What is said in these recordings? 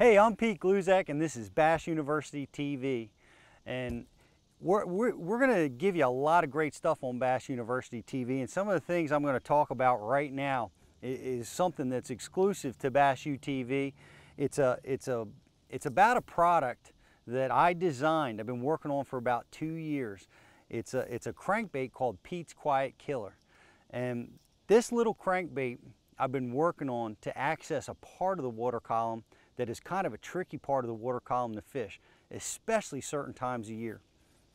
Hey, I'm Pete Gluzak, and this is Bass University TV. And we're going to give you a lot of great stuff on Bass University TV. And some of the things I'm going to talk about right now is something that's exclusive to Bass U TV. It's about a product that I designed. I've been working on for about 2 years. It's a crankbait called Pete's Quiet Killer. And this little crankbait I've been working on to access a part of the water column that is kind of a tricky part of the water column to fish, especially certain times of year.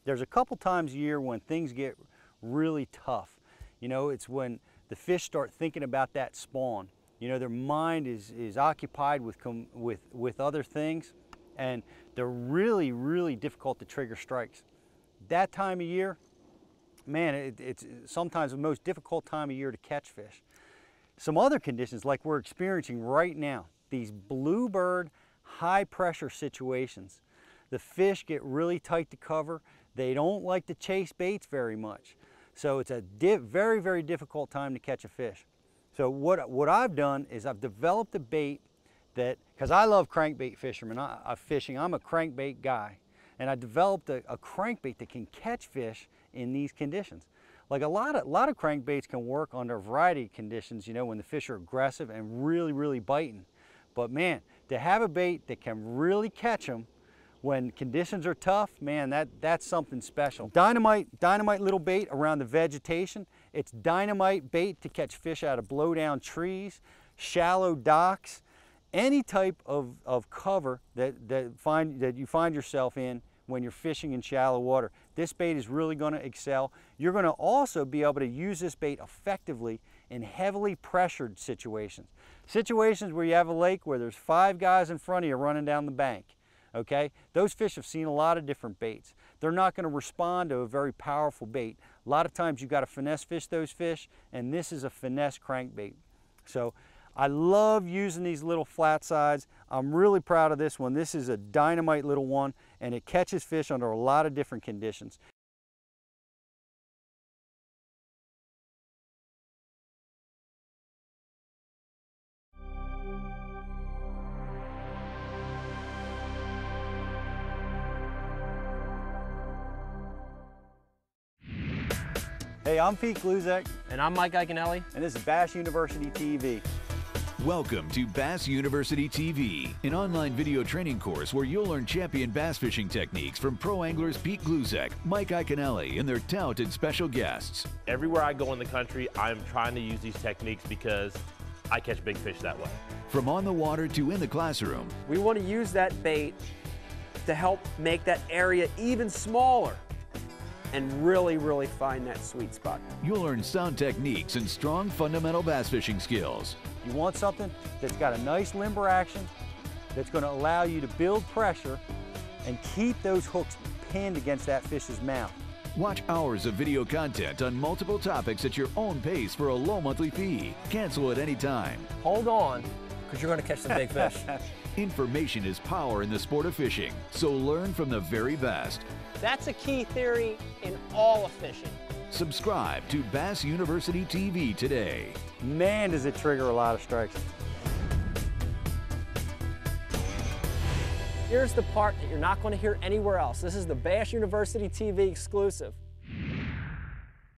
There's a couple times a year when things get really tough. You know, it's when the fish start thinking about that spawn. You know, their mind is occupied with other things, and they're really difficult to trigger strikes. That time of year, man, it's sometimes the most difficult time of year to catch fish. Some other conditions like we're experiencing right now, these bluebird high pressure situations. The fish get really tight to cover. They don't like to chase baits very much. So it's a very difficult time to catch a fish. So what I've done is I've developed a bait that, because I love crankbait fishing, I'm a crankbait guy. And I developed a crankbait that can catch fish in these conditions. Like a lot of crankbaits can work under a variety of conditions, you know, when the fish are aggressive and really biting. But man, to have a bait that can really catch them when conditions are tough, man, that's something special. Dynamite little bait around the vegetation. It's dynamite bait to catch fish out of blow down trees, shallow docks, any type of cover that you find yourself in when you're fishing in shallow water. This bait is really going to excel. You're going to also be able to use this bait effectively in heavily pressured situations. Situations where you have a lake where there's 5 guys in front of you running down the bank. Okay? Those fish have seen a lot of different baits. They're not going to respond to a very powerful bait. A lot of times you've got to finesse fish those fish, and this is a finesse crankbait. So I love using these little flat sides. I'm really proud of this one. This is a dynamite little one, and it catches fish under a lot of different conditions. Hey, I'm Pete Gluzak. And I'm Mike Iaconelli. And this is Bass University TV. Welcome to Bass University TV, an online video training course where you'll learn champion bass fishing techniques from pro anglers Pete Gluzak, Mike Iaconelli, and their talented special guests. Everywhere I go in the country, I'm trying to use these techniques because I catch big fish that way. From on the water to in the classroom. We want to use that bait to help make that area even smaller and really find that sweet spot. You'll learn sound techniques and strong fundamental bass fishing skills. You want something that's got a nice limber action, that's going to allow you to build pressure and keep those hooks pinned against that fish's mouth. Watch hours of video content on multiple topics at your own pace for a low monthly fee. Cancel at any time. Hold on, because you're going to catch the big fish. Information is power in the sport of fishing, so learn from the very best. That's a key theory in all of fishing. Subscribe to Bass University TV today. Man, does it trigger a lot of strikes. Here's the part that you're not going to hear anywhere else. This is the Bass University TV exclusive.